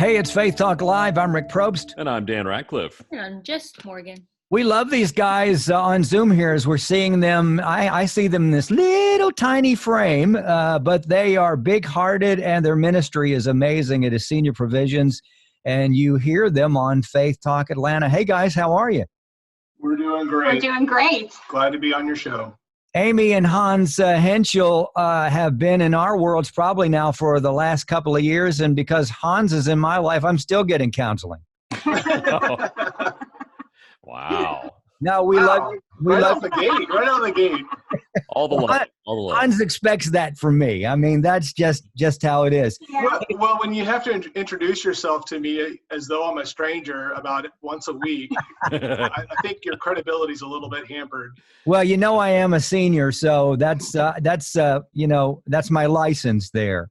Hey, it's Faith Talk Live. I'm Rick Probst. And I'm Dan Ratcliffe. And I'm just Morgan. We love these guys on Zoom here as we're seeing them. I see them in this little tiny frame, but they are big-hearted and their ministry is amazing. It is Senior Provisions, and you hear them on Faith Talk Atlanta. Hey, guys, how are you? We're doing great. We're doing great. Glad to be on your show. Amy and Hans Henschel have been in our worlds probably now for the last couple of years, and because Hans is in my life, I'm still getting counseling. Wow. No, we love you. Right out the gate. Right out the gate. All the love. All the love. Hans expects that from me. I mean, that's just how it is. Yeah. Well, when you have to introduce yourself to me as though I'm a stranger about once a week, I think your credibility is a little bit hampered. Well, you know, I am a senior, so that's my license there.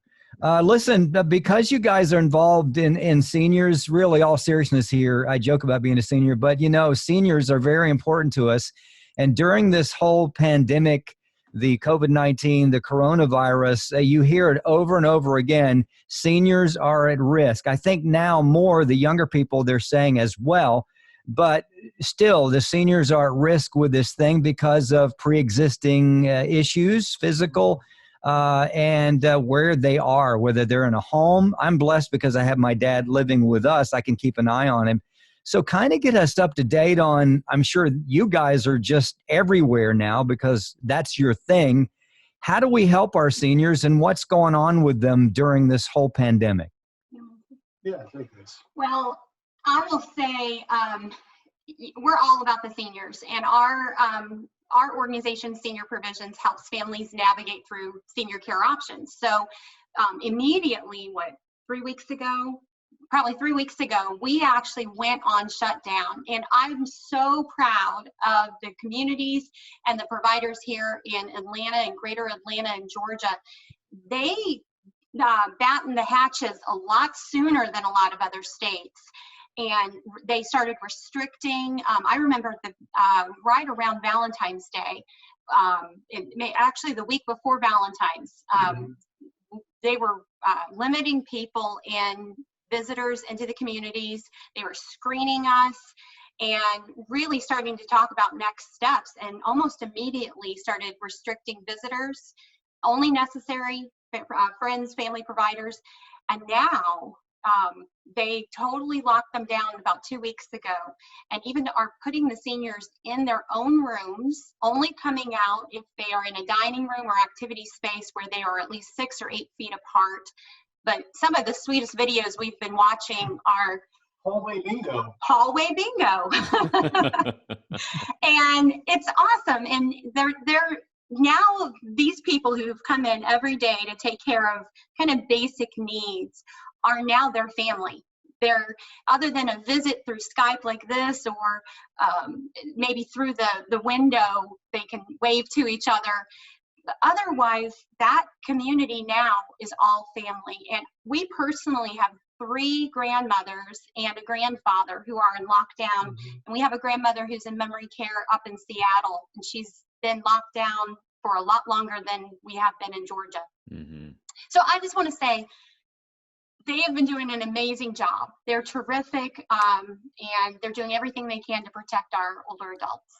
Listen, because you guys are involved in seniors, really all seriousness here, I joke about being a senior, but you know, seniors are very important to us. And during this whole pandemic, the COVID-19, the coronavirus, you hear it over and over again, seniors are at risk. I think now more the younger people they're saying as well, but still the seniors are at risk with this thing because of pre-existing issues, physical, and where they are, whether they're in a home. I'm blessed because I have my dad living with us. I can keep an eye on him. So kind of get us up to date on, I'm sure you guys are just everywhere now because that's your thing. How do we help our seniors and what's going on with them during this whole pandemic? Yeah, I think this. Well, I will say we're all about the seniors, and our organization, Senior Provisions, helps families navigate through senior care options. So immediately, probably 3 weeks ago, we actually went on shutdown. And I'm so proud of the communities and the providers here in Atlanta and greater Atlanta and Georgia. They battened the hatches a lot sooner than a lot of other states. And they started restricting. I remember right around Valentine's Day, actually the week before Valentine's, they were limiting people and visitors into the communities. They were screening us and really starting to talk about next steps, and almost immediately started restricting visitors, only necessary friends, family, providers. And now they totally locked them down about 2 weeks ago, and even are putting the seniors in their own rooms, only coming out if they are in a dining room or activity space where they are at least 6 or 8 feet apart. But some of the sweetest videos we've been watching are Hallway bingo. Hallway bingo. And it's awesome. And they're now, these people who've come in every day to take care of kind of basic needs are now their family. They're, other than a visit through Skype like this, or maybe through the window, they can wave to each other. Otherwise, that community now is all family. And we personally have 3 grandmothers and a grandfather who are in lockdown. And we have a grandmother who's in memory care up in Seattle, and she's been locked down for a lot longer than we have been in Georgia. So I just want to say, they have been doing an amazing job. They're terrific, and they're doing everything they can to protect our older adults.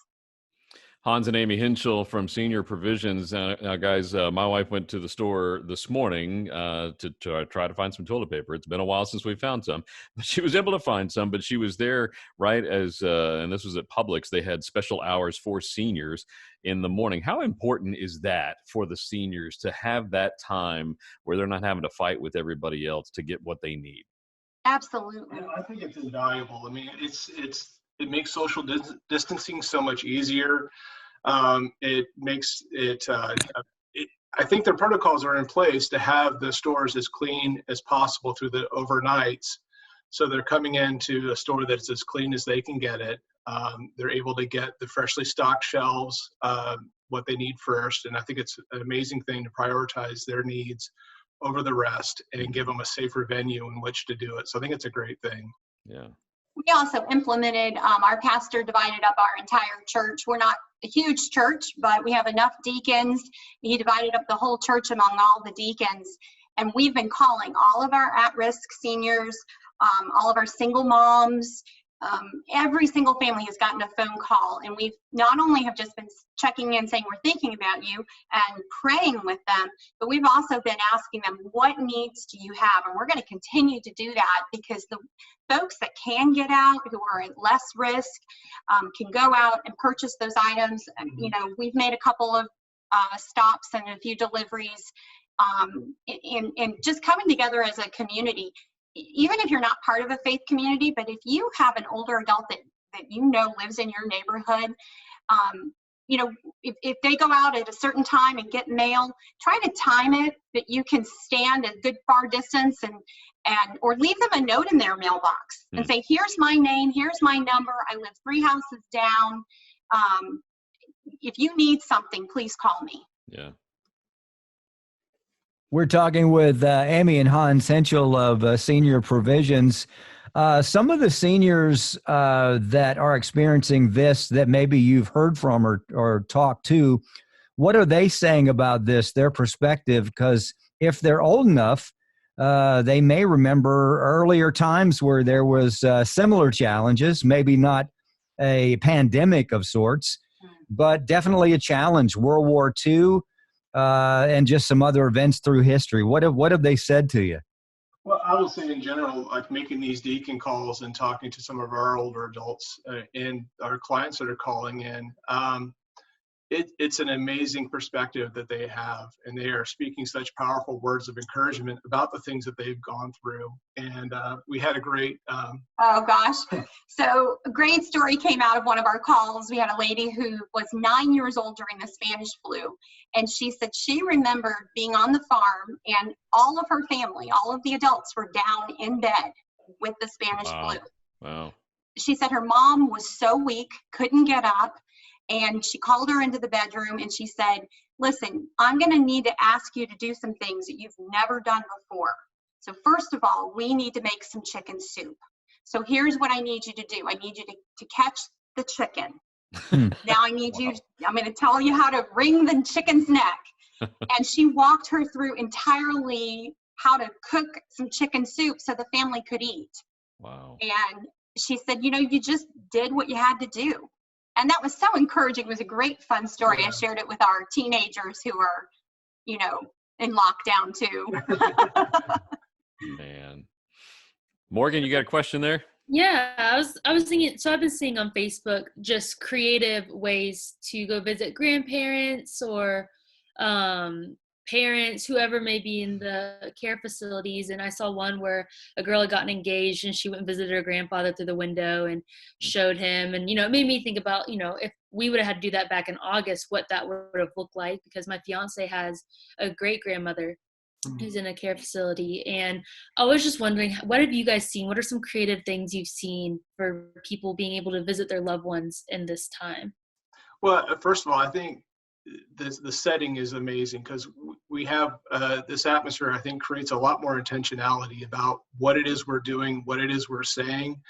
Hans and Amy Henschel from Senior Provisions. Now, guys, my wife went to the store this morning to try to find some toilet paper. It's been a while since we found some, but she was able to find some. But she was there right as, and this was at Publix, they had special hours for seniors in the morning. How important is that for the seniors to have that time where they're not having to fight with everybody else to get what they need? Absolutely. Yeah, I think it's invaluable. I mean, it makes social distancing so much easier. It makes it, I think the protocols are in place to have the stores as clean as possible through the overnights. So they're coming into a store that's as clean as they can get it. They're able to get the freshly stocked shelves, what they need first. And I think it's an amazing thing to prioritize their needs over the rest and give them a safer venue in which to do it. So I think it's a great thing. Yeah. We also implemented, our pastor divided up our entire church. We're not a huge church, but we have enough deacons. He divided up the whole church among all the deacons. And we've been calling all of our at-risk seniors, all of our single moms. Every single family has gotten a phone call, and we've not only have just been checking in saying we're thinking about you and praying with them, but we've also been asking them, what needs do you have? And we're going to continue to do that, because the folks that can get out, who are at less risk, can go out and purchase those items. You know, we've made a couple of stops and a few deliveries, and just coming together as a community. Even if you're not part of a faith community, but if you have an older adult that you know lives in your neighborhood, you know, if they go out at a certain time and get mail, try to time it that you can stand a good far distance, and or leave them a note in their mailbox and say, here's my name, here's my number, I live 3 houses down. If you need something, please call me. Yeah. We're talking with Amy and Hans Henschel of Senior Provisions. Some of the seniors that are experiencing this, that maybe you've heard from or talked to, what are they saying about this, their perspective? Because if they're old enough, they may remember earlier times where there was similar challenges, maybe not a pandemic of sorts, but definitely a challenge, World War II, and just some other events through history. What have they said to you? Well, I would say in general, like making these deacon calls and talking to some of our older adults and our clients that are calling in, it's an amazing perspective that they have, and they are speaking such powerful words of encouragement about the things that they've gone through. And we had a great oh gosh, so a great story came out of one of our calls. We had a lady who was 9 years old during the Spanish flu, and she said she remembered being on the farm and all of her family, all of the adults, were down in bed with the Spanish flu. Wow. She said her mom was so weak, couldn't get up. And she called her into the bedroom and she said, listen, I'm going to need to ask you to do some things that you've never done before. So first of all, we need to make some chicken soup. So here's what I need you to do. I need you to catch the chicken. Now I need you, I'm going to tell you how to wring the chicken's neck. And she walked her through entirely how to cook some chicken soup so the family could eat. Wow. And she said, you know, you just did what you had to do. And that was so encouraging. It was a great, fun story. I shared it with our teenagers who are, you know, in lockdown too. Man. Morgan, you got a question there? Yeah, I was thinking, so I've been seeing on Facebook just creative ways to go visit grandparents or parents, whoever may be in the care facilities. And I saw one where a girl had gotten engaged and she went and visited her grandfather through the window and showed him. And, you know, it made me think about, you know, if we would have had to do that back in August, what that would have looked like, because my fiance has a great grandmother who's in a care facility. And I was just wondering, what have you guys seen? What are some creative things you've seen for people being able to visit their loved ones in this time? Well, first of all, I think the setting is amazing, because we have this atmosphere, I think, creates a lot more intentionality about what it is we're doing, what it is we're saying,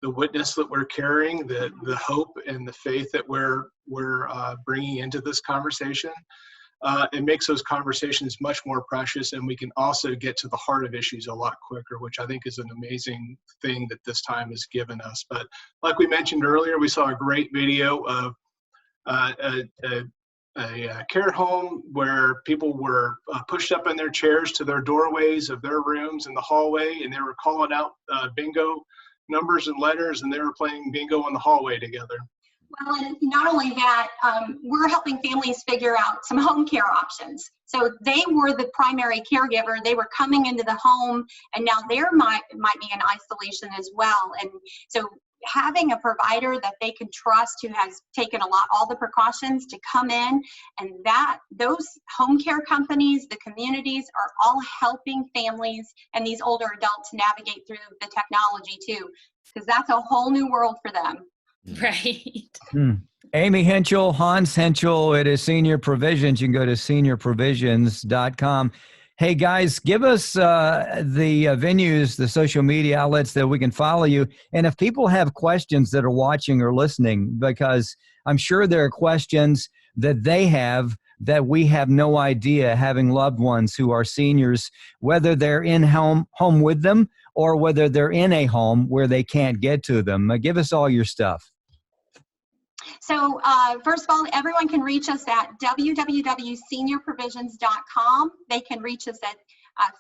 the witness that we're carrying, the hope and the faith that we're bringing into this conversation. It makes those conversations much more precious, and we can also get to the heart of issues a lot quicker, which I think is an amazing thing that this time has given us. But like we mentioned earlier, we saw a great video of a care home where people were pushed up in their chairs to their doorways of their rooms in the hallway, and they were calling out bingo numbers and letters, and they were playing bingo in the hallway together. Well, and not only that, we're helping families figure out some home care options. So they were the primary caregiver. They were coming into the home, and now they might be in isolation as well. And so having a provider that they can trust, who has taken all the precautions to come in, and those home care companies, the communities, are all helping families and these older adults navigate through the technology too, because that's a whole new world for them. Right. Amy Henschel, Hans Henschel, it is Senior Provisions. You can go to seniorprovisions.com. Hey guys, give us the venues, the social media outlets that we can follow you. And if people have questions that are watching or listening, because I'm sure there are questions that they have that we have no idea, having loved ones who are seniors, whether they're in home with them or whether they're in a home where they can't get to them. Give us all your stuff. So first of all, everyone can reach us at www.seniorprovisions.com. They can reach us at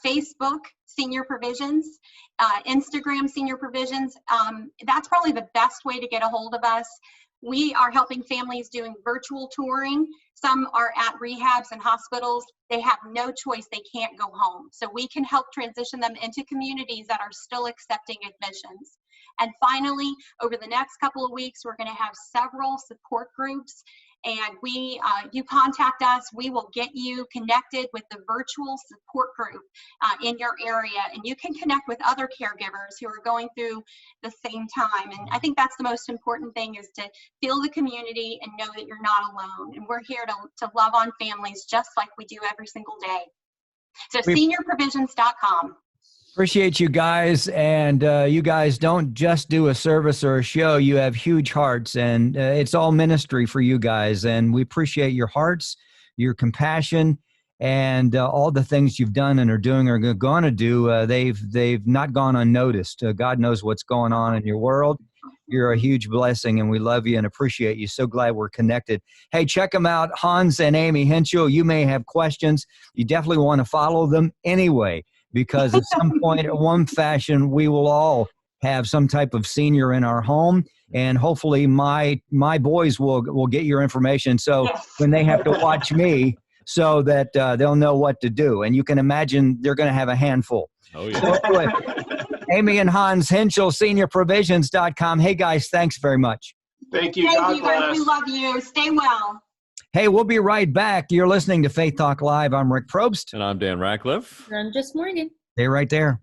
Facebook, Senior Provisions, Instagram, Senior Provisions. That's probably the best way to get a hold of us. We are helping families doing virtual touring. Some are at rehabs and hospitals. They have no choice. They can't go home. So we can help transition them into communities that are still accepting admissions. And finally, over the next couple of weeks, we're going to have several support groups. And you contact us, we will get you connected with the virtual support group in your area. And you can connect with other caregivers who are going through the same time. And I think that's the most important thing, is to feel the community and know that you're not alone. And we're here to love on families just like we do every single day. So seniorprovisions.com. Appreciate you guys, and you guys don't just do a service or a show. You have huge hearts, and it's all ministry for you guys, and we appreciate your hearts, your compassion, and all the things you've done and are doing or are going to do. They've not gone unnoticed. God knows what's going on in your world. You're a huge blessing, and we love you and appreciate you. So glad we're connected. Hey, check them out, Hans and Amy Henschel. You may have questions. You definitely want to follow them anyway, because at some point, in one fashion, we will all have some type of senior in our home, and hopefully my boys will get your information, so when they have to watch me, so that they'll know what to do. And you can imagine they're going to have a handful. Oh, yeah. So anyway, Amy and Hans Henschel, seniorprovisions.com. Hey, guys, thanks very much. Thank you. Thank you, guys. We love you. Stay well. Hey, we'll be right back. You're listening to Faith Talk Live. I'm Rick Probst. And I'm Dan Ratcliffe. I'm just Morgan. Stay right there.